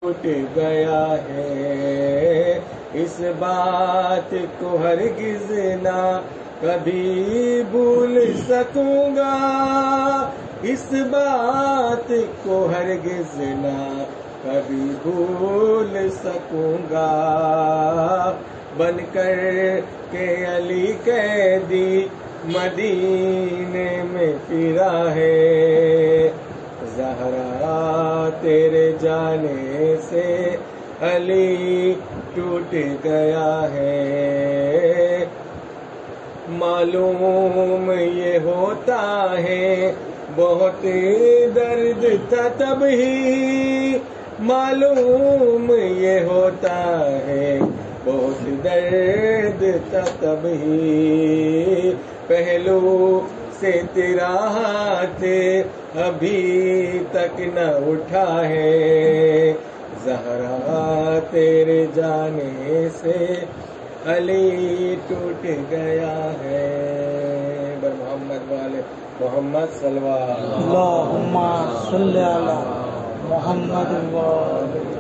ٹوٹ گیا ہے، اس بات کو ہرگز نہ کبھی بھول سکوں گا، اس بات کو ہرگز نہ کبھی بھول سکوں گا، بن کر کے علی قیدی مدینے میں پھرا ہے، زہرا تیرے جانے سے علی ٹوٹ گیا ہے، معلوم یہ ہوتا ہے بہت درد تھا تب ہی، معلوم یہ ہوتا ہے بہت درد تھا تب ہی، پہلو سے تیرا ہاتھ ابھی تک نہ اٹھا ہے، زہرا تیرے جانے سے علی ٹوٹ گیا ہے، بر محمد والے محمد صلی اللہ علیہ وسلم، اللہم صلی علی محمد وآلہ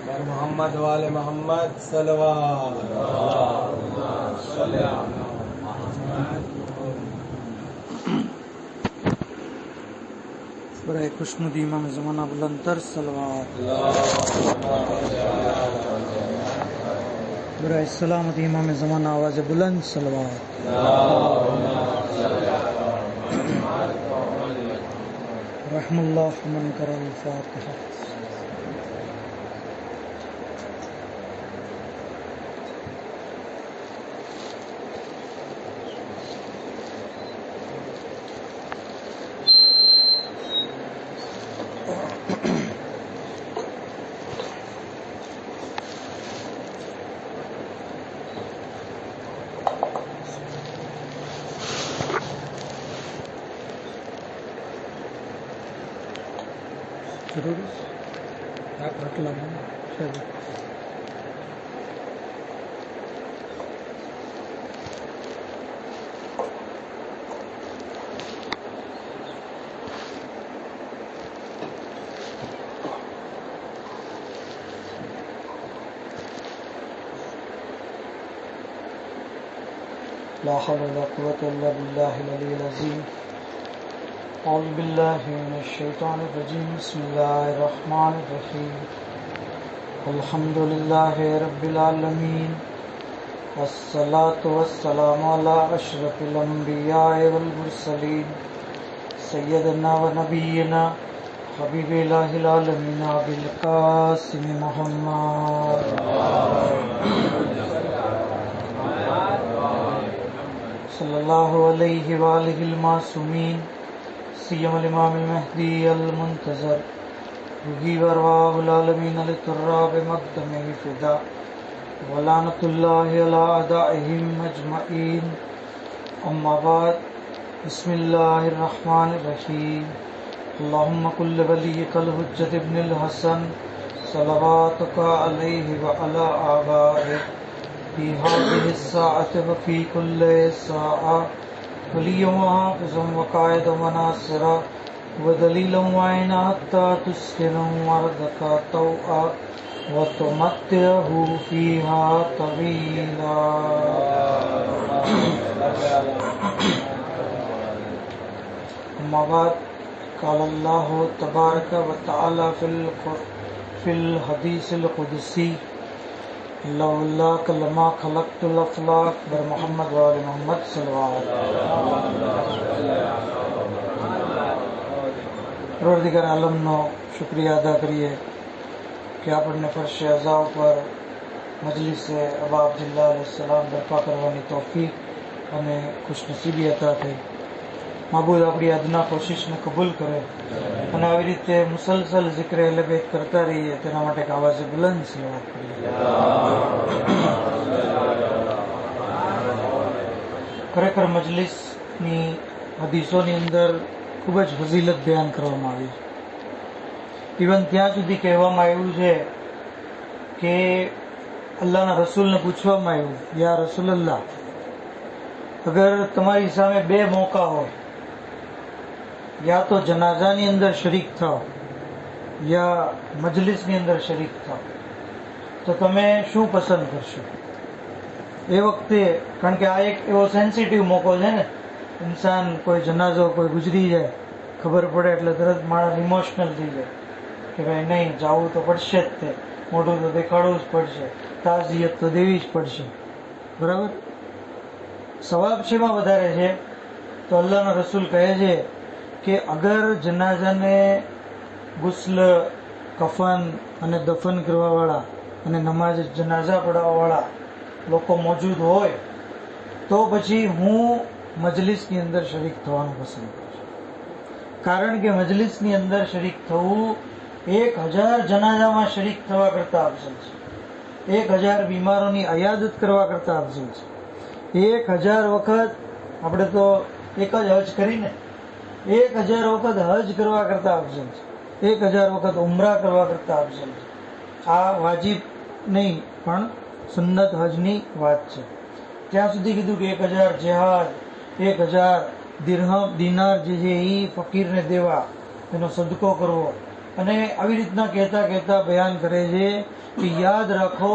بر محمد والے محمد صلی اللہ علیہ وسلم۔ برائے خوشنودی امام زمانہ بلند تر صلوات، برائے سلامتی امام زمانہ آواز بلند صلوات، رحم اللہ من کر الفاتحہ۔ ضرور رکھ لوں چلیے۔ لا حول ولا قوة إلا بالله العلي العظيم، أعوذ بالله من الشيطان الرجيم، بسم الله الرحمن الرحيم، الحمد لله رب العالمين، والصلاة والسلام على أشرف الأنبياء والمرسلين، سيدنا ونبينا حبيب إله العالمين أبي القاسم محمد صلى الله عليه وآله المعصومين، سيما الإمام المهدي المنتظر، روحي وأرواح العالمين للتراب مقدمه فداء، ولعنة الله على أعدائهم أجمعين، أما بعد، بسم الله الرحمن الرحيم، اللهم كل وليك الحجة ابن الحسن صلواتك عليه وعلى آبائه في هذه الساعة وفي كل ساعة، وليا وحافظا وقائدا وناصرا ودليلا وعينا حتى تسكنه أرضك طوعا وتمتعه فيها طويلا۔ أما بعد، قال الله تبارك وتعالى في الحديث القدسي، لولاک لما خلقت الافلاک، بر محمد وآل محمد صلی اللہ علیہ وسلم۔ پروردگار عالم نو شکریہ ادا کریے کہ آپ نے فرش اعضاء پر مجلس ابا عبداللہ علیہ السلام برپا کرવાની توفیق અને خوش نصیبی عطا થઈ۔ معبود આપણી અદના કોશિશને કબૂલ કરે અને આવી રીતે મુસલસલ ઝિક્ર અહલે બેત કરતા રહીએ તેના માટે એક આવાજે બુલંદ સલાવત કરીએ۔ ખરેખર મજલિસની હદીસોની અંદર ખૂબ જ ફઝીલત બયાન કરવામાં આવી છે। ઇવન ત્યાં સુધી કહેવામાં આવ્યું છે કે અલ્લાહના રસૂલને પૂછવામાં આવ્યું, યા રસૂલલ્લાહ, અગર તમારી સામે બે મોકા હોય, યા તો જનાઝાની અંદર શરીક થાઓ યા મજલિસની અંદર શરીક થાઓ, તો તમે શું પસંદ કરશો? એ વખતે, કારણ કે આ એક એવો સેન્સિટિવ મોકો છે ને, ઇન્સાન કોઈ જનાઝો કોઈ ગુજરી જાય ખબર પડે એટલે તરત માણસ ઇમોશનલ થઈ જાય કે ભાઈ નહીં, જવું તો પડશે જ, તે મોઢું તો દેખાડવું જ પડશે, તાઝિયત તો દેવી જ પડશે. બરાબર? સવાબ શેમાં વધારે છે? તો અલ્લાહના રસૂલ કહે છે કે અગર જનાઝાને ગુસ્લ, કફન અને દફન કરવાવાળા અને નમાઝ જનાઝા પઢાવવાવાળા લોકો મોજૂદ હોય તો પછી હું મજલિસની અંદર શરીક થવાનું પસંદ કરું છું. કારણ કે મજલિસની અંદર શરીક થવું 1000 જનાઝામાં શરીક થવા કરતા અફઝલ છે. 1000 બીમારોની અયાદત કરવા કરતા અફઝલ છે. 1000 વખત, આપણે તો એક જ હજ કરીને, 1000 વખત હજ કરવા કરતા અફઝલ છે. 1000 વખત ઉમરા કરવા કરતા અફઝલ છે. આ વાજિબ નહીં પણ સુન્નત હજની વાત છે. ત્યાં સુધી કીધું કે 1000 જેહાદ, 1000 દિરહમ દિનાર જે છે એ ફકીરને દેવા, એનો સદકો કરવો, અને આવી રીતના કહેતા કહેતા બયાન કરે છે કે યાદ રાખો,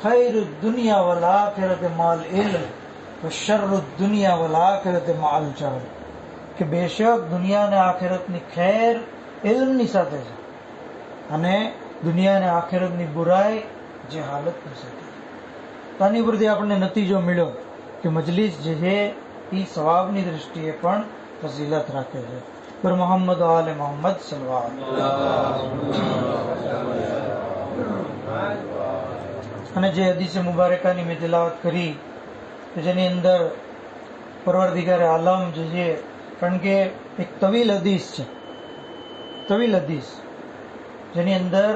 ખૈર દુનિયા વલ આખિરત માલ ઇલ્મ વ શર્ર દુનિયા વલ આખિરત માલ જાહલ, કે બેશક દુનિયા અને આખિરતની ખેર ઇલ્મની સાથે છે અને દુનિયા અને આખિરતની બુરાઈ જે હાલતની સાથે. આની પરથી આપણને નતીજો મળ્યો કે મજલિસ જે છે એ સવાબની દ્રષ્ટિએ પણ ફઝીલત રાખે છે. પર મોહમ્મદ આલે મોહમ્મદ સલ્લલ્લાહુ અલૈહિ વસલ્લમ. અને જે હદીસે મુબારકાની મેં તિલાવત કરી કે જેની અંદર પરવરદિગારે આલમ જે છે, કારણ કે એક તવીલ હદીસ છે, તવીલ હદીસ જેની અંદર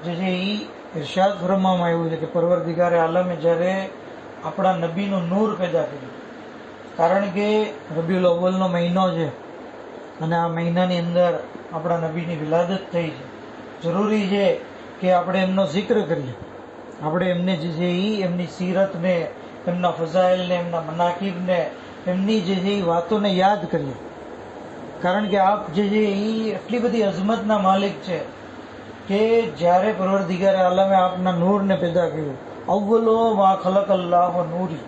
જે છે એ ઇરશાદ ફરમાવવામાં આવ્યું છે કે પરવરદિગારે આલમે જ્યારે આપણા નબીનું નૂર પેદા કર્યું, કારણ કે રબીઉલ અવ્વલનો મહિનો છે અને આ મહિનાની અંદર આપણા નબીની વિલાદત થઈ છે. જરૂરી છે કે આપણે એમનો જિક્ર કરીએ, આપણે એમને જે છે એ એમની સીરતને, એમના ફઝાઇલને, એમના મનાકિબને, એમની જે છે એ વાતોને યાદ કરીએ. કારણ કે આપ જે છે એ એટલી બધી અઝમતના માલિક છે કે જ્યારે પરવરદિગારે આલમે આપના નૂરને પેદા કર્યું, અવ્વલો મા ખલક અલ્લાહ નૂરી,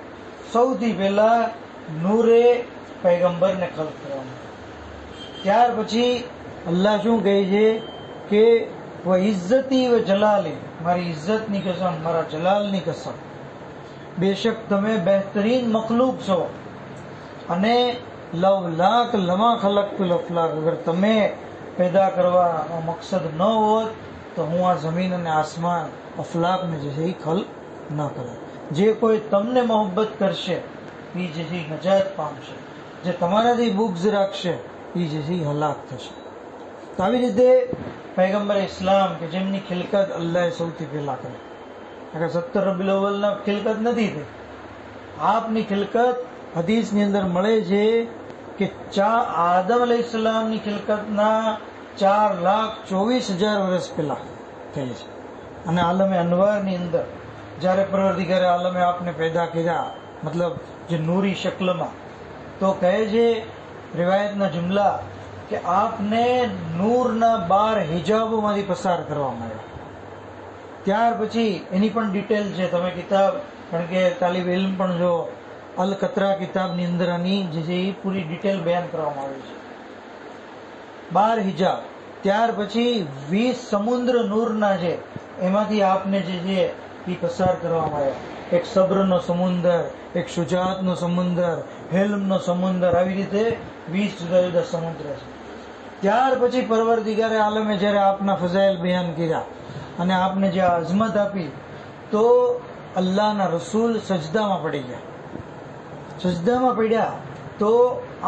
સૌથી પહેલા નૂરે પૈગંબરને ખલક કરવામાં. ત્યાર પછી અલ્લાહ શું કહે છે કે વ ઇઝ્ઝતી વ જલાલી, મારી ઇજ્જતની કસમ, મારા જલાલની કસમ, બેશક તમે બહેતરીન મખલૂક છો અને લવલાક લમા ખલકતુલ અફલાક, અગર તમે પેદા કરવાનો મકસદ ન હોત તો હું આ જમીન અને આસમાન અફલાકને જે છે એ ખલ્ક ન કરે. જે કોઈ તમને મોહબ્બત કરશે એ જે છે નજાત પામશે, જે તમારાથી બુગ્ઝ રાખશે એ જે છે હલાક થશે. તો આવી રીતે પૈગંબર ઇસ્લામ કે જેમની ખિલકત અલ્લાહે સૌથી પહેલા કરી, અગર 17 રબીઉલ અવ્વલના ખિલકત નથી થઈ, આપની ખિલકત હદીસની અંદર મળે છે કે આદમ અલૈહિસ્સલામની ખિલકતના 4,24,000 વર્ષ પહેલા થઈ છે. અને આલમે અનવારની અંદર જ્યારે પરવરદિગારે આલમે આપને પેદા કર્યા, મતલબ જે નૂરી શક્લમાં, તો કહે છે રિવાયતના જુમલા કે આપને નૂરના 12 હિજાબોમાંથી પસાર કરવામાં આવ્યા. ત્યાર પછી એની પણ ડિટેલ છે, તમે કિતાબ, કારણ કે તાલિબ ઇલ્મ પણ જો અલ કતરા કિતાબની અંદર આની જે છે એ પૂરી ડિટેલ બયાન કરવામાં આવી છે. 12 હિજાબ, ત્યાર પછી 20 સમુદ્ર નૂરના છે, એમાંથી આપને જે છે એ પસાર કરવામાં આવ્યા. એક સબ્રનો સમુદર, એક શુજાતનો સમુદર, હિલ્મનો સમુદર, આવી રીતે 20 જુદા જુદા સમુદ્ર છે. ત્યાર પછી પરવરદિગારે આલમે જ્યારે આપના ફઝાઇલ બયાન કર્યા અને આપને જે અઝમત આપી, તો અલ્લાહના રસૂલ સજદામાં પડી ગયા. સજદામાં પડ્યા તો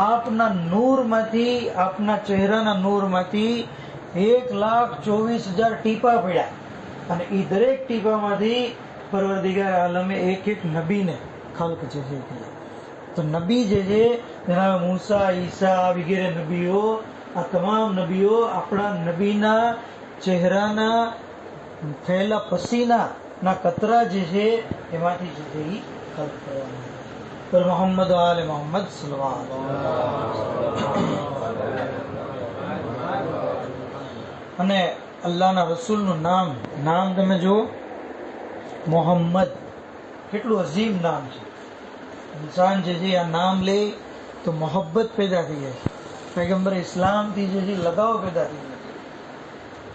આપના નૂરમાંથી, આપના ચહેરાના નૂરમાંથી 1,24,000 ટીપા પડ્યા અને એ દરેક ટીપામાંથી પરવરદિગાર આલમે એક એક નબીને ખલ્ક જે છે કર્યા. તો નબી જે છે જનાબ મૂસા, ઈસા વગેરે નબીઓ, આ તમામ નબીઓ આપણા નબીના ચહેરાના થયેલા પસીનાના કતરા જે છે એમાંથી જે છે એ ખલ્ક કરવામાં. પર મોહમ્મદ આલે મોહમ્મદ સલ્લલ્લાહુ અલૈહિ વસલ્લમ. અને અલ્લાહના રસૂલનું નામ તમે જુઓ, મોહમ્મદ, કેટલું અઝીમ નામ છે. ઇન્સાન જે છે આ નામ લે તો મોહબ્બત પેદા થઈ જાય. પૈગંબર ઇસ્લામથી જે છે લગાવ પેદા થઈ જાય.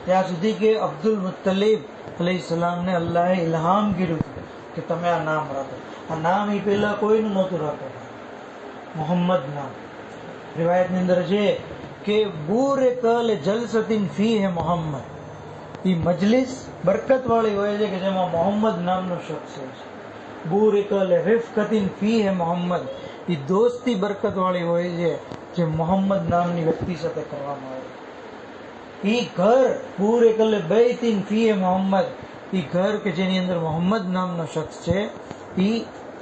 ત્યાં સુધી કે અબ્દુલ મુત્તલિબ અલૈહિસ્સલામને અલ્લાહે ઇલ્હામ કર્યું હતું કે તમે આ નામ રાખો. આ નામ એ પહેલા કોઈનું નહોતું રાખતું, મોહમ્મદ નામ. રિવાયતની અંદર છે કે બૂરે કલ જલસતિન ફી હે મોહમ્મદ, એ મજલિસ બરકત વાળી હોય છે કે જેમાં મોહમ્મદ નામનો શખ્સ હોય છે. બૂરે કલ રિફકતિન ફી હે મોહમ્મદ, એ દોસ્તી બરકત વાળી હોય છે જે મોહમ્મદ નામની વ્યક્તિ સાથે કરવામાં આવે. એ ઘર પૂરે કલે બૈતિન ફી હે મોહમ્મદ, એ ઘર કે જેની અંદર મોહમ્મદ નામનો શખ્સ છે એ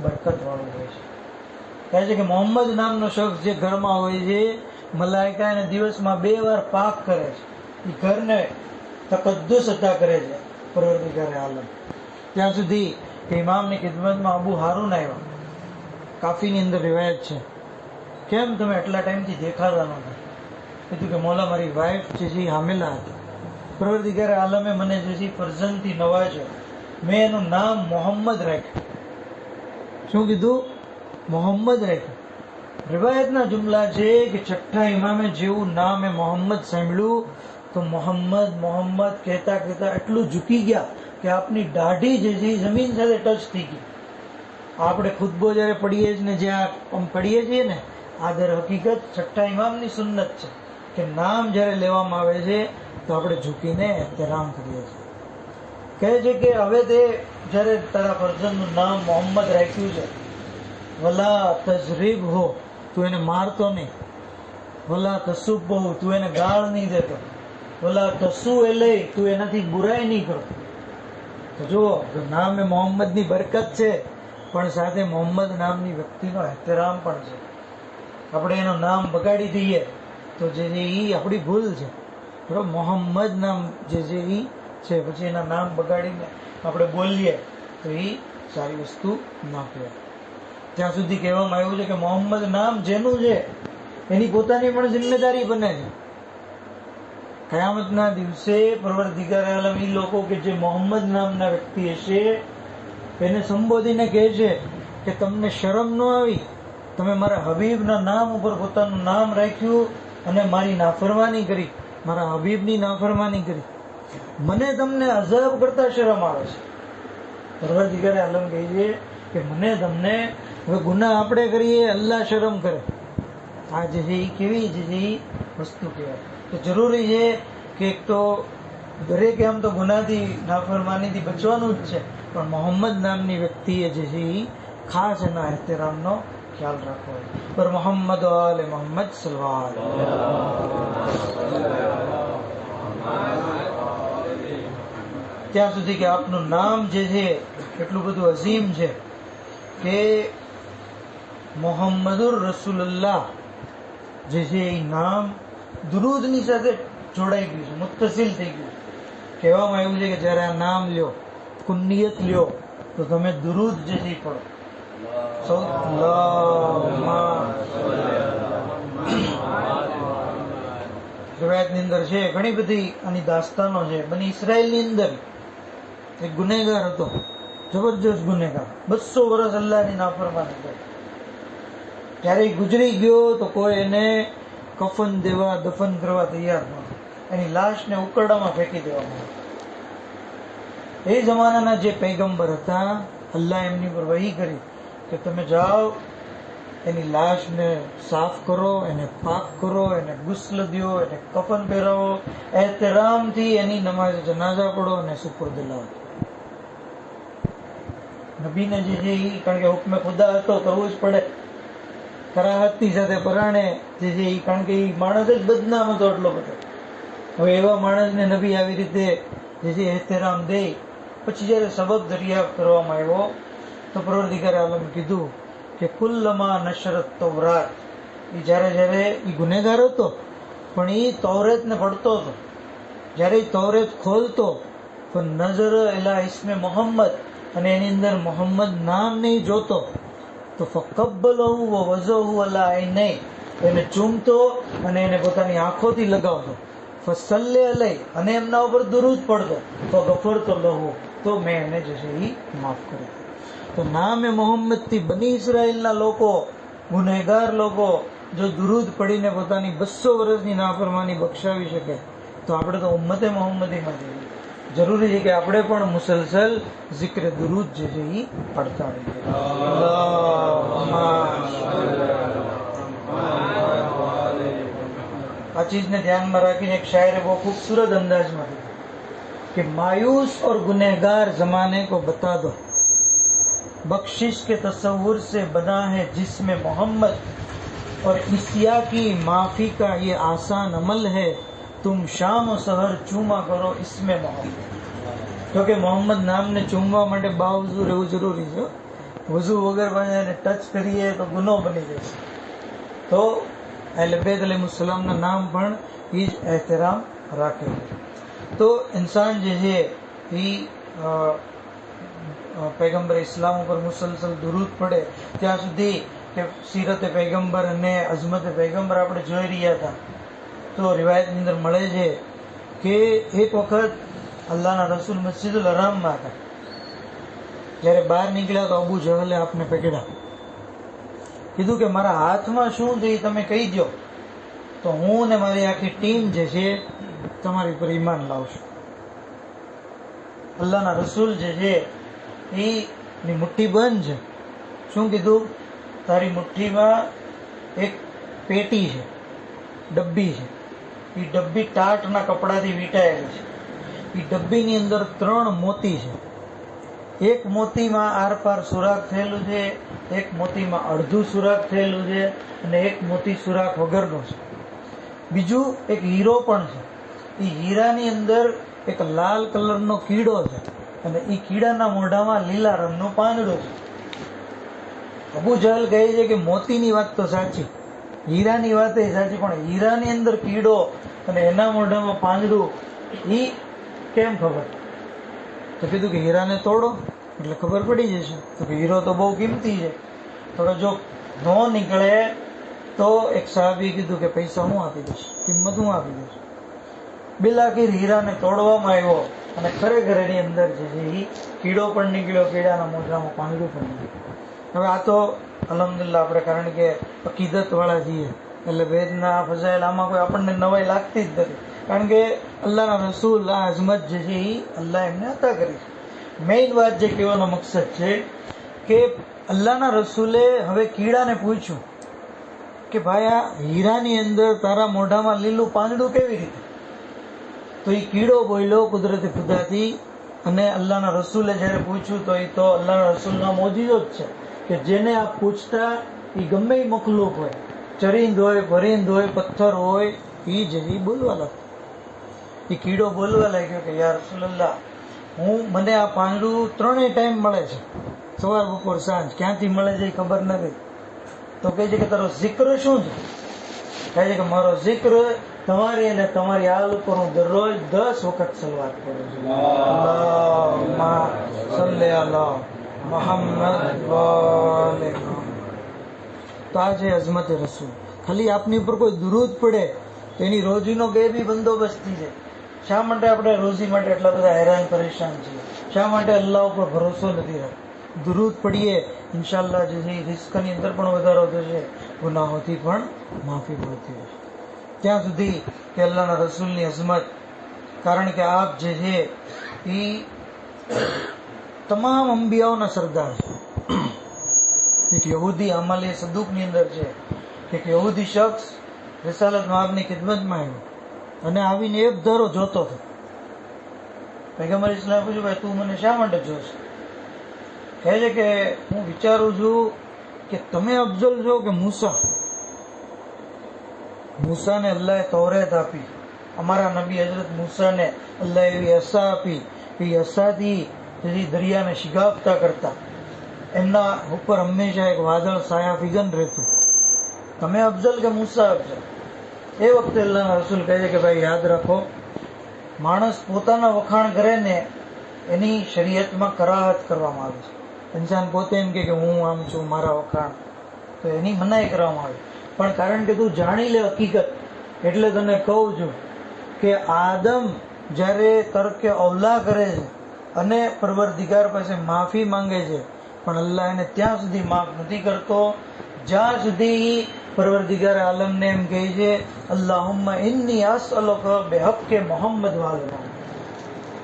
બરકત વાળું હોય છે. કહે છે કે મોહમ્મદ નામનો શખ્સ જે ઘરમાં હોય છે, મલાઈકા એને દિવસમાં 2 વાર પાક કરે છે. એ ઘરને તકદ્દુસ અતા કરે છે પરવરદિગારે આલમ. ત્યાં સુધી કે ઇમામની ખિદમતમાં અબુ હારૂન આવ્યા. કાફીની અંદર રિવાયત છે, કેમ તમે એટલા ટાઈમથી દેખાતા નહોતા? કીધું કે મોલા મારી વાઈફ જે છે હામેલા હતી. પરવરદિગારે આલમે મને જે છે ફરજંદથી નવાજ્યો, મેં એનું નામ મોહમ્મદ રાખ્યું. શું કીધું? મોહમ્મદ રાખ્યું. રિવાયતના જુમલા છે કે છઠ્ઠા ઇમામે જેવું નામ એ મોહમ્મદ સાંભળ્યું તો મોહમ્મદ કહેતા કહેતા એટલું ઝૂકી ગયા કે આપની દાઢી જે છે જમીન સાથે ટચ થઈ ગઈ. આપણે ખુતબો જયારે પડીએ છીએ ને જ્યાં પડીએ છીએ ને, આ દર હકીકત છઠ્ઠા ઇમામની સુન્નત છે કે નામ જયારે લેવામાં આવે છે તો આપણે ઝૂકીને એહતરામ કરીએ છીએ. કહે છે કે હવે તે જયારે તારા ફરજંદનું નામ મોહમ્મદ રાખ્યું છે, વલા તજરીબ હો, તું એને મારતો નહીં. વલા તસુબ હો, તું એને ગાળ નહીં દેતો. વલા તસુ એલે, તું એનાથી બુરાઈ નહીં કરો. તો જુઓ, નામ એ મોહમ્મદની બરકત છે, પણ સાથે મોહમ્મદ નામની વ્યક્તિનો એહતરામ પણ છે. આપણે એનું નામ બગાડી દઈએ તો જે છે એ આપણી ભૂલ છે. બરાબર? મોહમ્મદ નામ જે છે એ છે, પછી એના નામ બગાડીને આપણે બોલીએ તો એ સારી વસ્તુ ના કહેવાય. ત્યાં સુધી કહેવામાં આવ્યું છે કે મોહમ્મદ નામ જેનું છે એની પોતાની પણ જિમ્મેદારી બને છે. કયામતના દિવસે પરવરદિગાર આલમ એ લોકો કે જે મોહમ્મદ નામના વ્યક્તિ હશે એને સંબોધીને કહે છે કે તમને શરમ ન આવી? તમે મારા હબીબના નામ ઉપર પોતાનું નામ રાખ્યું અને મારી નાફરમાની કરી, મારા હબીબની નાફરમાની કરી. મને તમને અઝાબ કરતા શરમ આવે છે. પરવરદિગાર આલમ કહે છે કે મને તમને, હવે ગુનાહ આપણે કરીએ, અલ્લાહ શરમ કરે. આ જે છે એ કેવી જે છે એ વસ્તુ કહેવાય. તો જરૂરી છે કે એક તો દરેકે આમ તો ગુનાથી નાફરમાનીથી બચવાનું જ છે, પણ મોહમ્મદ નામની વ્યક્તિએ જે છે એ ખાસ એના એહતરામનો ખ્યાલ રાખવો હોય. પર મોહમ્મદ આલે મોહમ્મદ ત્યાં સુધી કે આપનું નામ જે છે એટલું બધું અઝીમ છે કે મોહમ્મદુર રસૂલુલ્લાહ જે છે એ નામ દુરૂદની સાથે જોડાઈ ગયું છે, મુત્તસિલ થઈ ગયું. કહેવામાં આવ્યું છે કે જયારે આ નામ લ્યો, કુન્નિયત લ્યો, તો તમે દુરૂદ જે છે પડો. રિવાયતની અંદર છે, ઘણી બધી આની દાસ્તાનો છે. બની ઇસરાયલની અંદર એક ગુનેગાર હતો, જબરજસ્ત ગુનેગાર, 200 વર્ષ અલ્લાહની નાફરમાની કરી. ત્યારે ગુજરી ગયો તો કોઈ એને કફન દેવા, દફન કરવા તૈયાર ન. એની લાશને ઉકરડામાં ફેંકી દેવામાં આવી. એ જમાનાના જે પૈગંબર હતા, અલ્લાહ એમની પર વહી કરી કે તમે જાઓ, એની લાશને સાફ કરો, એને પાક કરો, એને ગુસ્લ દો, એને કફન પહેરાવો, એહતરામથી એની નમાઝ જનાઝા પઢો અને સુપુર્દ લાવો. નબીને જે છે એ, કારણ કે હુકમે ખુદા હતો, કરવું જ પડે. કરાહતની સાથે પરાણે જે છે એ, કારણ કે એ માણસ જ બદનામ હતો એટલો બધો. હવે એવા માણસને નબી આવી રીતે જે છે એહતરામ દે. પછી જયારે સબબ દરિયાફ્ત કરવામાં આવ્યો તો પરવરદિગારે આલમ કીધું કે કુલ્લમા નશરત તૌરાત, એ જયારે એ ગુનેગાર હતો પણ એ તૌરેતને પડતો હતો. જયારે એ તૌરેત ખોલતો તો નજર એલા ઇસ્મે મોહમ્મદ, અને એની અંદર મોહમ્મદ નામ નહીં જોતો તો ફકબ્બલહુ વ વઝહુ અલા ઐનૈ, એને ચૂમતો અને એને પોતાની આંખોથી લગાવતો. ફસલ્લે અલૈ, અને એમના ઉપર દુરૂદ પડતો, તો ગફરતો લહુ, તો મેં એને જે છે એ માફ કર્યો. તો નામે મોહમ્મદ થી બની ઇસરાયેલના લોકો, ગુનેગાર લોકો જો દુરૂદ પડીને પોતાની 200 વર્ષની નાફરમાની બક્ષાવી શકે, તો આપણે તો ઉમ્મતે મોહમ્મદીમાં જઈએ. જરૂરી છે કે આપણે પણ મુસલસલ zikr દુરૂદ જે છે એ પડતા રહીએ. આ ચીજને ધ્યાનમાં રાખીને એક શાયરે બહુ खूबसूरत अंदाज में कि मायूस और गुनहगार जमाने को बता दो, बख्शिश के तस्वुर से बना है जिसमें मोहम्मद, और इसिया की माफी का ये आसान अमल है, तुम शाम और सहर चूमा करो इसमें मोहम्मद. તો કે મોહમ્મદ નામને ચૂમવા માટે બાવજુ રહેવું જરૂરી છે. વજુ વગર પણ એને ટચ કરીએ તો ગુનો બની જશે. તો અહલે બેત અલૈહિસ્સલામના નામ પણ એ જ એહતરામ રાખે. તો ઇન્સાન જે છે એ પૈગંબર ઇસ્લામ ઉપર મુસલસલ દુરૂદ પડે ત્યાં સુધી કે સીરતે પૈગંબર અને અઝમતે પૈગંબર આપણે જોઈ રહ્યા હતા. તો રિવાયતની અંદર મળે છે કે એક વખત અલ્લાહના રસૂલ મસ્જિદુલ હરામમાં હતા. જ્યારે બહાર નીકળ્યા તો અબુ જહલે આપને પકડ્યા. કીધું કે મારા હાથમાં શું છે તમે કહી દો, તો હું ને મારી આખી ટીમ જે છે તમારી પર ઈમાન લાવશું. અલ્લાહના રસૂલ જે છે એની મુઠ્ઠી બંધ છે. શું કીધું? તારી મુઠ્ઠીમાં એક પેટી છે, ડબ્બી છે. એ ડબ્બી ટાટના કપડાથી વીંટાયેલી છે. એ ડબ્બીની અંદર 3 મોતી છે. એક મોતીમાં આરપાર સુરાખ થયેલું છે, એક મોતીમાં અડધું સુરાખ થયેલું છે, અને એક મોતી સુરાખ વગરનો છે. બીજું એક હીરો પણ છે. એ હીરાની અંદર એક લાલ કલરનો કીડો છે, અને એ કીડાના મોઢામાં લીલા રંગનું પાંદડું છે. અબુ જહલ કહે છે કે મોતીની વાત તો સાચી, હીરાની વાત એ સાચી, પણ હીરાની અંદર કીડો અને એના મોઢામાં પાંદડું, એ કેમ ખબર? તો કીધું કે હીરાને તોડો એટલે ખબર પડી જશે. તો કે હીરો તો બહુ કિંમતી છે. તો જો ન નીકળે તો એક સાહેબે કીધું કે પૈસા હું આપી દઈશ, કિંમત હું આપી દઈશ. બિલાખીર હીરાને તોડવામાં આવ્યો, અને ખરેખર એની અંદર જે છે એ કીડો પણ નીકળ્યો, કીડાના મોઢામાં પાંદડું પણ નીકળ્યું. હવે આ તો અલ્હમ્દુલિલ્લાહ આપણે, કારણ કે અકીદત વાળા છીએ એટલે વેદના ફઝાઇલ આમાં કોઈ આપણને નવાઈ લાગતી જ નથી. કારણ કે અલ્લાહના રસૂલ આ અઝમત જે છે એ અલ્લાહ એમને અતા કરી છે. મેઇન વાત જે કહેવાનો મકસદ છે કે અલ્લાહના રસૂલે હવે કીડાને પૂછ્યું કે ભાઈ આ હીરાની અંદર તારા મોઢામાં લીલું પાંદડું કેવી રીતે? તો એ કીડો બોલ્યો કુદરતી ખુદાથી. અને અલ્લાહના રસૂલે જ્યારે પૂછ્યું તો એ તો અલ્લાહના રસૂલનો મોજીઝો જ છે કે જેને આપ પૂછતા એ ગમે એ મખલુક હોય, ચરિંદ હોય, પરિંદ હોય, પથ્થર હોય, એ જે બોલવા લાગતો. એ કીડો બોલવા લાગ્યો કે યા રસૂલલ્લાહ, મને આ પાંદડું 3 ટાઈમ મળે છે, સવાર, બપોર, સાંજ. ક્યાંથી મળે છે એ ખબર નથી. તો કહે છે કે તારો zikr શું છે? કહે છે કે મારો zikr તમારી અને તમારી આલ ઉપર હું દરરોજ 10 વખત સલવાત કરું છું. અલ્લાહુમ્મા સલ્લી અલા મુહમ્મદ વ આલે મુહમ્મદ. તો આ છે અઝમતે રસૂલ. ખાલી આપની ઉપર કોઈ દુરૂદ પડે તો એની રોજીનો ગેબી બંદોબસ્ત થઈ જાય. શા માટે આપણે રોજી માટે એટલા બધા હેરાન પરેશાન છીએ? શા માટે અલ્લાહ ઉપર ભરોસો નથી રાખતો? દુરૂદ પડીએ, ઇન્શાઅલ્લાહ જે છે રિસ્કની અંદર પણ વધારો થશે, ગુનાહોથી પણ માફી મળતી હશે. ત્યાં સુધી કે અલ્લાહના રસૂલની અઝમત, કારણ કે આપ જે છે એ તમામ અંબિયાઓના સરદાર છે. એક યહૂદી અમાલી સદુકની અંદર છે, એક યહૂદી શખ્સ રિસાલતમાં આપની ખિદમતમાં આવ્યો અને આવીને એક ધારો જોતો હતો. પૈગંબર ઇસ્લામે પૂછ્યું, ભાઈ તું મને શા માટે જોશ? કહે છે કે હું વિચારું છું કે તમે અફઝલ છો કે મૂસા? મૂસાને અલ્લાહે તૌરેત આપી, અમારા નબી હજરત મૂસાને અલ્લાહે એવી અસા આપી કે એ અસાથી દરિયાને શિગાફતા કરતા. એમના ઉપર હંમેશા એક વાદળ સાયા ફિગન રહેતું. તમે અફઝલ કે મૂસા અફઝલ? એ વખતે અલ્લાહના રસૂલ કહે છે કે ભાઈ યાદ રાખો, માણસ પોતાના વખાણ કરે ને એની શરીયતમાં કરાહત કરવામાં આવે છે. ઇન્સાન પોતે એમ કે હું આમ છું, મારા વખાણ, તો એની મનાઈ કરવામાં આવે. પણ કારણ કે તું જાણી લે હકીકત, એટલે તને કહું છું કે આદમ જ્યારે તર્કે અવલા કરે છે અને પરવરદિગાર પાસે માફી માંગે છે, પણ અલ્લાહ એને ત્યાં સુધી માફ નથી કરતો જ્યાં સુધી પરવરદિગાર આલમને એમ કહે છે અલ્લાહુમ્મા ઇન્ની અસઅલુકા બિહક્કે મુહમ્મદ વાલ મુહમ્મદ.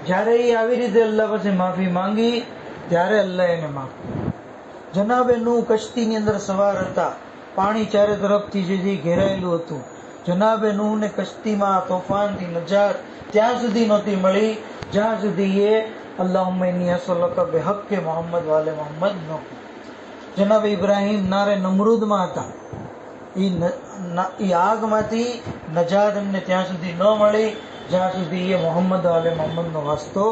જ્યારે એ આવી રીતે અલ્લાહ પાસે માફી માંગી ત્યારે અલ્લાહ એને માફ કર્યું. જનાબે નૂહ કશ્તીની અંદર સવાર હતા, પાણી ચારે તરફથી જે ઘેરાયેલું હતું. જનાબે નૂહને કશ્તીમાં તોફાનથી નજાત ત્યાં સુધી નહોતી મળી જ્યાં સુધી એ અલ્લાહુમ્મા ઇન્ની અસઅલુકા બિહક્કે મુહમ્મદ વાલે મુહમ્મદ ન કહ્યું. જનાબ ઇબ્રાહીમ નારે નમરૂદમાં હતા, એ આગમાંથી નજાત એમને ત્યાં સુધી ન મળી જ્યાં સુધી એ મોહમ્મદ વાલે મોહમ્મદનો વાસ્તો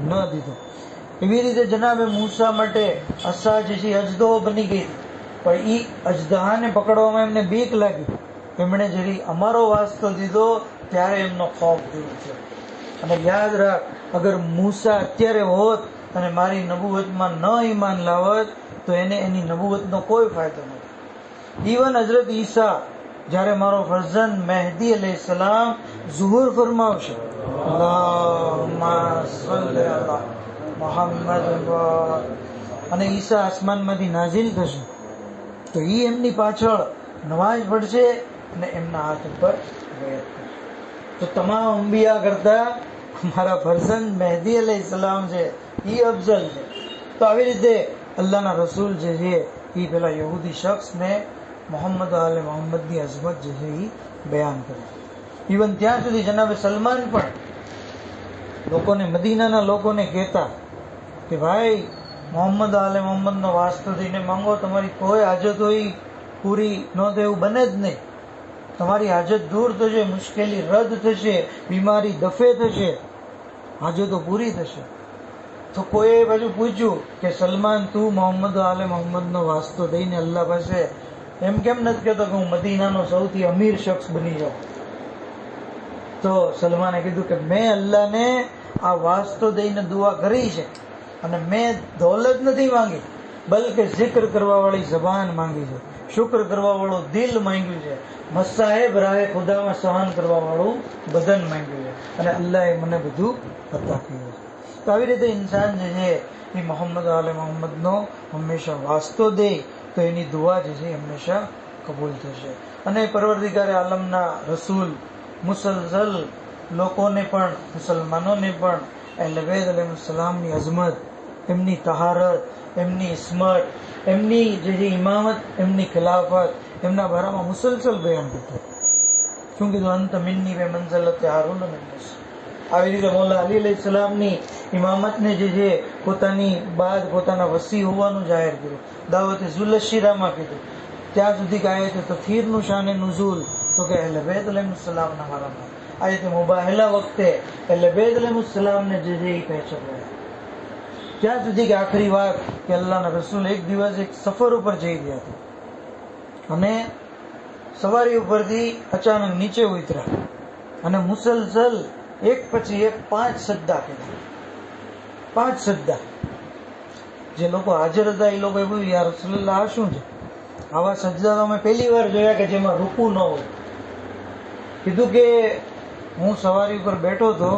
ન દીધો. એવી રીતે જનાબે મૂસા માટે અસા જે છે અજદો બની ગઈ, પણ એ અજદાને પકડવામાં એમને બીક લાગી. એમણે જરી અમારો વાસ્તો દીધો ત્યારે એમનો ખોફ દૂર થયો. અને યાદ રાખ, અગર મૂસા અત્યારે હોત અને મારી નબુવતમાં ન ઈમાન લાવત તો એને એની નબુવતનો કોઈ ફાયદો નથી. ઇવન હઝરત ઈસા જ્યારે મારો ફરઝંદ મહેદી અલૈહિસ્સલામ ઝુહુર ફરમાવશે, અલ્લાહુમ્મા સલ્લી અલા મુહમ્મદ, અને ઈસા આસમાનમાંથી નાઝિલ થશે તો એ એમની પાછળ નમાઝ પડશે અને એમના હાથ ઉપર બેત કરશે. તો તમામ અંબિયા કરતા મારા ફરઝંદ મહેદી અલૈહિસ્સલામ છે એ અફઝલ છે. તો આવી રીતે અલ્લાહના રસૂલ જે છે એ પેલા યહૂદી શખ્સને મોહમ્મદ આલે મોહમ્મદની અઝમત જે છે એ બયાન કરે. ઇવન ત્યાં સુધી જનાબે સલમાન પણ લોકોને, મદીનાના લોકોને કહેતા કે ભાઈ મોહમ્મદ આલે મોહમ્મદનો વાસ્તો દઈને માંગો, તમારી કોઈ હાજત હોય પૂરી ન થાય એવું બને જ નહીં. તમારી હાજત દૂર થશે, મુશ્કેલી રદ થશે, બીમારી દફે થશે, હાજતો પૂરી થશે. તો કોઈએ પાછું પૂછ્યું કે સલમાન, તું મોહમ્મદ આલે મોહમ્મદનો વાસ્તો દઈને અલ્લાહ પાસે એમ કેમ નથી કહેતો કે હું મદીનાનો સૌથી અમીર શખ્સ બની જાઉં? તો સલમાને કીધું કે મેં અલ્લાહને આ વાસ્તો દઈને દુઆ કરી છે અને મેં દોલત નથી માંગી, બલકે zikr કરવા વાળી જબાન માંગી છે, શુક્ર કરવા વાળું દિલ માંગ્યું છે, મસાહેબ રાહે ખુદામાં સહન કરવા વાળું બદન માંગ્યું છે, અને અલ્લાહે મને બધું અતા કર્યું છે. તો આવી રીતે ઇન્સાન જે છે એ મોહમ્મદ આલે મોહમ્મદનો હંમેશા વાસ્તો દે તો એની દુઆ જે છે હંમેશા કબૂલ થશે. અને પરવરદિગાર આલમના રસૂલ મુસલસલ લોકોને પણ, મુસલમાનોને પણ અહેલ બેત અલૈહિસ્સલામની અઝમત, એમની તહારત, એમની ઇસ્મત, એમની જે ઇમામત, એમની ખિલાફત, એમના બારામાં મુસલસલ બયાન કરતા. શું કીધું? અંત મિન્ની બે મંઝલત હારૂન મિન મૂસા. આવી રીતે મૌલા અલી અલૈહિસ્સલામની ઇમામતને જે છે પોતાની બાદ પોતાના વસી હોવાનું જાહેર કર્યું. દાવતે ઝુલશીરામાં કીધું. ત્યાં સુધી કે આયતે તફહીરનું શાને નુઝુલ, તો કે અહેલ બેત અલૈહિસ્સલામના બારામાં. આયતે મુબાહલા વખતે અહેલ બેત અલૈહિસ્સલામને જે છે એ પહેચાન રહ્યા. ત્યાં સુધી કે આખરી વાત કે અલ્લાહના રસૂલ એક દિવસ એક સફર ઉપર જઈ રહ્યા હતા અને સવારી ઉપરથી અચાનક નીચે ઉતર્યા અને મુસલસલ એક પછી એક 5 સજદા કર્યા. 5 સજદા. જે લોકો હાજર હતા એ લોકો એવું, યા રસૂલલ્લાહ આ શું છે? આવા સજદા તો અમે પહેલી વાર જોયા કે જેમાં રૂકુ ન હોય. કીધું કે હું સવારી ઉપર બેઠો હતો,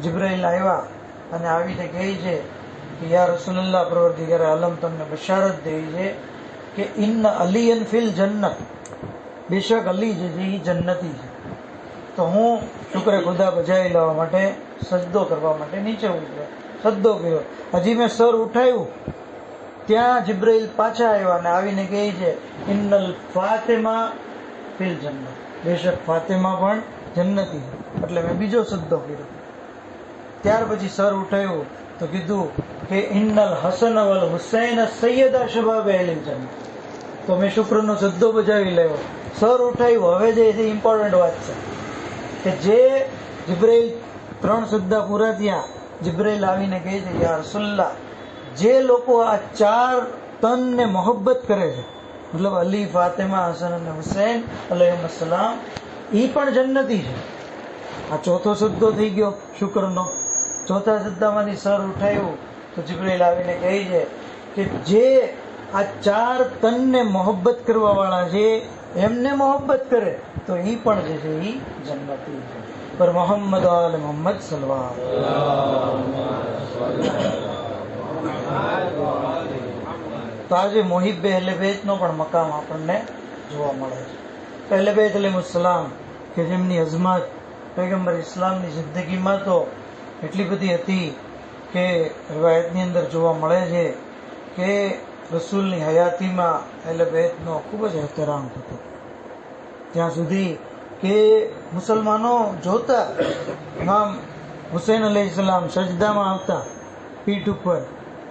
જિબ્રાઈલ આવ્યા અને આવીને કહે છે કે યા રસૂલલ્લાહ, પરવરદિગાર આલમ તમને બશારત દે છે કે ઇન્ન અલીયન ફિલ જન્નત, બેશક અલી જે છે એ જન્નતી છે. તો હું શુક્ર ખુદા બજાવી લેવા માટે, સજદો કરવા માટે નીચે ઉતર્યો, સજદો કર્યો. હજી મેં સર ઉઠાવ્યું ત્યાં જિબ્રાઈલ પાછા આવ્યા અને આવીને કહે છે ઇન્નલ ફાતિમા ફિલ જન્નત, બેશક ફાતિમા પણ જન્નતી છે. એટલે મેં બીજો સજદો કર્યો. ત્યાર પછી સર ઉઠાવ્યું તો કીધું કે ઇન્નલ હસન વલ હુસૈન સૈયદા શબાબ અહેલ જન્નત. તો મેં શુક્રનો સજદો બજાવી લેવો, સર ઉઠાવ્યું. હવે જે છે ઇમ્પોર્ટન્ટ વાત છે કે જે જિબ્રાઈલ 3 સજદા પૂરા થયા, જિબ્રાઈલ આવીને કહે છે યા રસૂલલ્લાહ, જે લોકો આ 4 તનને મોહબ્બત કરે છે, મતલબ અલી, ફાતિમા, હસન અને હુસૈન અલૈહિસ્સલામ, એ પણ જન્નતી છે. આ ચોથો સજદો થઈ ગયો શુક્રનો. ચોથા સજદામાંથી સર ઉઠાવ્યું તો જિબ્રાઈલ આવીને કહે છે કે જે આ 4 તનને મોહબ્બત કરવા વાળા છે એમને મોહબ્બત કરે તો એ પણ જે છે એ જન્નતી છે. पर मोहम्मद वाले मोहम्मद सलवार। તો આજે મોહિબ્બે અહલે બેતનો પણ મકામ આપણને જોવા મળે છે. અહલે બેત અલૈહિસ્સલામ કે જેમની અઝમત પૈગંબર ઇસ્લામની જિંદગીમાં તો એટલી બધી હતી કે રિવાયતની અંદર જોવા મળે છે કે રસૂલની હયાતીમાં અહલે બેતનો ખૂબ જ એહતરામ થતો, ત્યાં સુધી કે મુસલમાનો જોતા ઇમામ હુસૈન અલૈહિસ્સલામ સજદામાં આવતા પીઠ ઉપર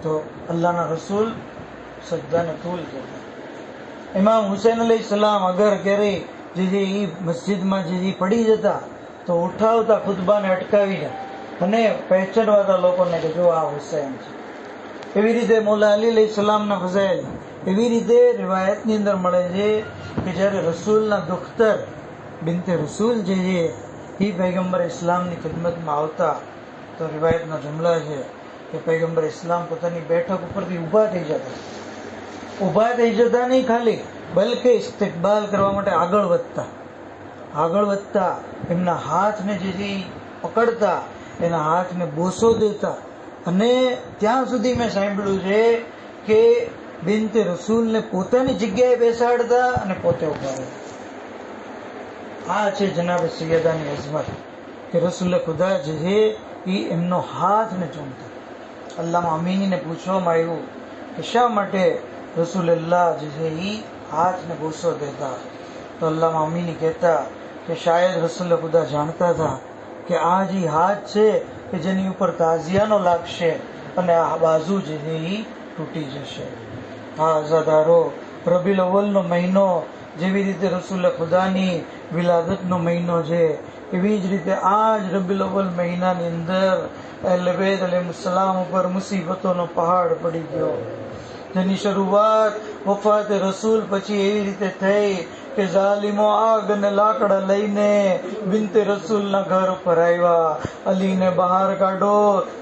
તો અલ્લાહના રસૂલ સજદાને ભૂલ જતા. ઇમામ હુસૈન અલૈહિસ્સલામ અગર ક્યારેય જે મસ્જિદમાં જે પડી જતા તો ઉઠાવતા ખુતબાને અટકાવીને અને પહેચાનવાતા લોકોને કે જો આ હુસૈન છે. એવી રીતે મોલા અલી અલૈહિસ્સલામના ફઝાઇલ એવી રીતે રિવાયતની અંદર મળે છે કે જ્યારે રસૂલના દુખ્તર બિનતે રસૂલ જે છે એ પૈગંબર ઇસ્લામની ખિદમતમાં આવતા તો રિવાયતનો જુમલા છે કે પૈગંબર ઇસ્લામ પોતાની બેઠક ઉપરથી ઊભા થઈ જતા નહીં ખાલી, બલકે ઇસ્તિકબાલ કરવા માટે આગળ વધતા એમના હાથને જે પકડતા એના હાથને બોસો દેતા. અને ત્યાં સુધી મેં સાંભળ્યું છે કે બિનતે રસૂલને પોતાની જગ્યાએ બેસાડતા અને પોતે ઉભા રહેતા. આ છે જનાબ સૈયદાની અઝમત કે રસૂલ ખુદા જે છે એ એમનો હાથને ચૂમતા. અલ્લામા અમીનીને પૂછવામાં આવ્યું કે શા માટે રસૂલુલ્લાહ જે છે એ હાથને બોસો દેતા, તો અલ્લામા અમીની કહેતા કે શાયદ રસૂલ ખુદા જાણતા હતા કે આ જે હાથ છે કે જેની ઉપર તાઝિયાનો લાગશે અને આ બાજુ જે છે એ તૂટી જશે. આ અઝાદારો રબીઉલ અવ્વલનો મહિનો જેવી રીતે રસૂલ ખુદાની વિલાદતનો મહિનો છે એવી જ રીતે આ જ રબીઉલ અવ્વલ મહિનાની અંદર અહલે બેત અલૈહિસ્સલામ ઉપર મુસીબતોનો પહાડ પડી ગયો, જેની શરૂઆત વફાતે રસૂલ પછી એવી રીતે થઈ કે ઝાલિમો આગ અને લાકડા લઈને બિનતે રસૂલના ઘર ઉપર આવ્યા. અલીને બહાર કાઢો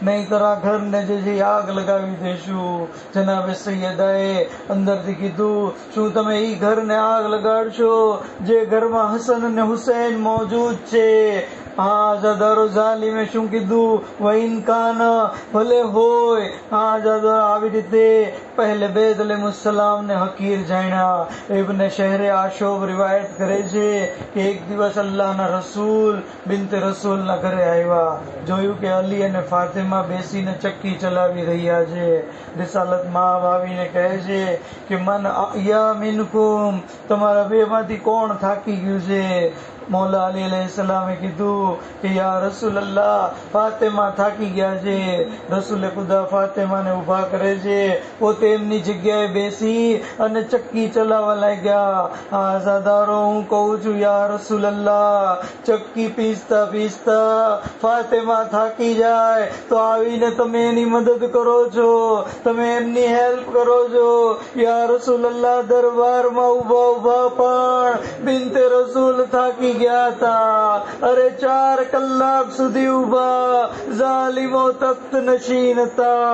નહીંતર આ ઘરને જે આગ લગાવી દેશું. જનાબે સૈયદાએ અંદરથી કીધું શું તમે એ ઘરને આગ લગાડશો જે ઘરમાં હસન અને હુસૈન મોજૂદ છે? હા જાદારો ઝાલિમે શું કીધું? વઈન કાન ભલે હોય. હા જાદા આવી રીતે પહેલે બેદ અલૈહિસ્સલામને હકીર જાણ્યા. ઇબ્ન શહેરે આશોબ રિવાયત કરે છે કે એક દિવસ અલ્લાહના રસૂલ બિનતે રસૂલના ઘરે આવ્યા, જોયું કે અલી અને ફાતિમા બેસીને ચક્કી ચલાવી રહ્યા છે. રિસાલત માં આવીને કહે છે કે મન યા મિનકુમ, તમારા બેમાંથી કોણ થાકી ગયું છે? મોલા અલી અલૈહિસ્સલામે કીધું કે યા રસૂલલ્લાહ ફાતિમા થાકી ગયા છે. રસૂલ ખુદા ફાતિમાને ઉભા કરે છે, પોતે એમની જગ્યાએ બેસી અને ચક્કી ચલાવવા લાગ્યા. આઝાદારો હું કહું છું યા રસૂલલ્લાહ, ચક્કી પીસતા ફાતિમા થાકી જાય તો આવીને તમે એની મદદ કરો છો, તમે એમની હેલ્પ કરો છો. યા રસૂલલ્લાહ દરબારમાં ઉભા પણ બિનતે રસૂલ થાકી ગયા હતા. અરે 4 કલાક સુધી ઉભા ઝાલિમો તખ્ત નશીન હતા.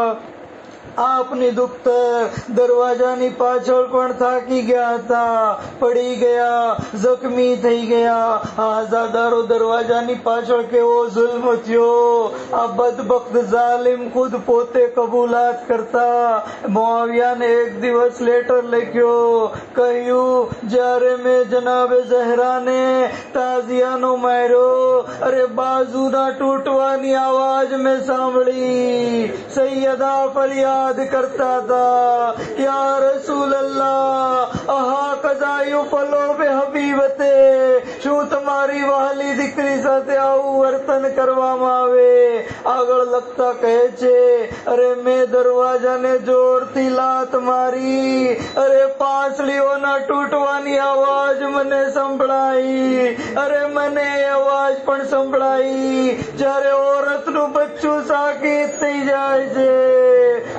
આપની દુખ્તર દરવાજાની પાછળ પણ થાકી ગયા હતા, પડી ગયા, જખમી થઈ ગયા. આઝાદારો દરવાજાની પાછળ કેવો જુલ્મ થયો. આ બદબખ્ત ઝાલિમ ખુદ પોતે કબૂલાત કરતા. મુઆવિયાને એક દિવસ લેટર લખ્યો, કહ્યું જ્યારે મેં જનાબે ઝહરાને તાઝિયાનો માર્યો, અરે બાજુના તૂટવાની આવાજ મેં સાંભળી. સૈયદા ફરિયાદ करता था, या रसूल अल्लाह अहा कजायु फलो पे हबीबते, શું તમારી વહાલી દીકરી સાથે આવું વર્તન કરવામાં આવે? આગળ લખતા કહે છે, અરે મેં દરવાજાને જોરથી લાત મારી, અરે પાંસળીઓના તૂટવાની આવાજ મને સંભળાઈ. અરે મને અવાજ પણ સંભળાઈ જ્યારે ઓરતનું બચ્ચું સાકીત થઈ જાય છે.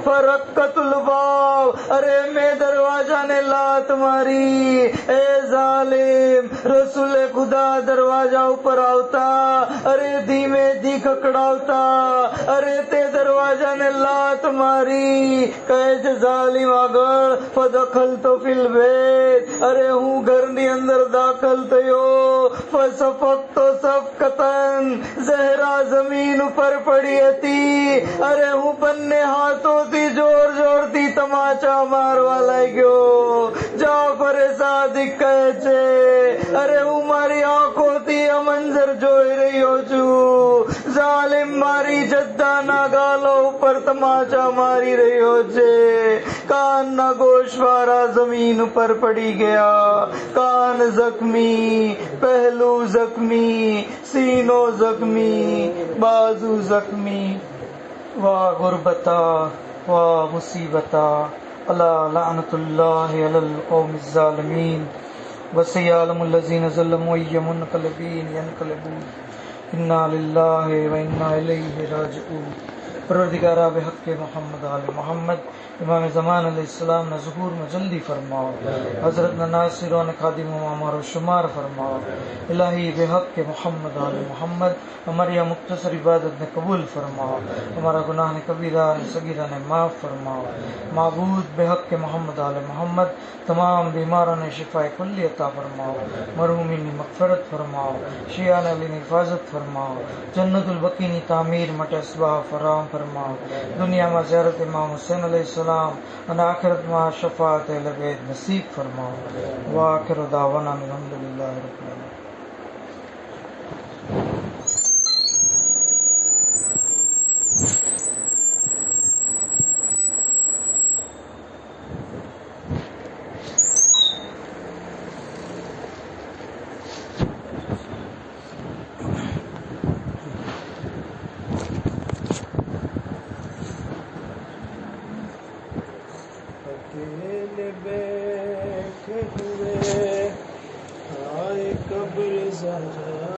ફરક્કતુલ બાબ, અરે મેં દરવાજાને લાત મારી. એ ઝાલિમ, રસૂલે ખુદા દરવાજા ઉપર આવતા, અરે ધીમેથી ખખડાવતા, અરે તે દરવાજાને લાત મારી. કહે છે ઝાલિમ આગળ, ફદખલતો ફિલ બેત, અરે હું ઘરની અંદર દાખલ થયો. ફસફકતો સફકતન, زہرا زمین پر پڑی હતી. અરે હું બંને હાથોથી જોર જોરથી તમાચા મારવા લાગ્યો. જાફર સાદિક કહે છે, અરે હું મારી આંખોથી આ મંજર જોઈ રહ્યો છું. ઝાલિમ મારી જદ્દાના ગાલો ઉપર તમાચા મારી રહ્યો છે. કાનના ગોશવારા જમીન ઉપર પડી ગયા. કાન જખ્મી, પહેલું જખ્મી, સીનો જખ્મી, બાજુ જખ્મી. વાહ ગુરબતા, વાહ મુસીબતા. અલા લعنતુલ્લાહ અલલ કૌમિ ઝાલિમીન وسيعلم الذين ظلموا أي منقلب ينقلبون إنا لله وإنا إليه راجعون. پروردگارہ بحق محمد آل محمد امام زمان علیہ السلام نے ظہور میں جلدی فرماؤ. حضرت نے ناصروں نے خادم و معمار و شمار فرماؤ. الہی بحق محمد آل محمد ہماری مختصر عبادت نے قبول فرماؤ. ہمارا گناہ نے کبیرہ نے صغیرہ نے معاف فرماؤ. معبود بحق محمد آل محمد تمام بیماروں نے شفاء کلی عطا فرماؤ. مرحومین نے مغفرت فرماؤ. شیعان علی نے حفاظت فرماؤ. جنت البقیع کی تعمیر مٹ اسباب فراہم فرماؤ. دنیا میں زیارت امام حسین علیہ السلام اور آخرت میں شفاعت اہل بیت نصیب فرماؤ. وآخر دعوانا الحمدللہ رب العالمین.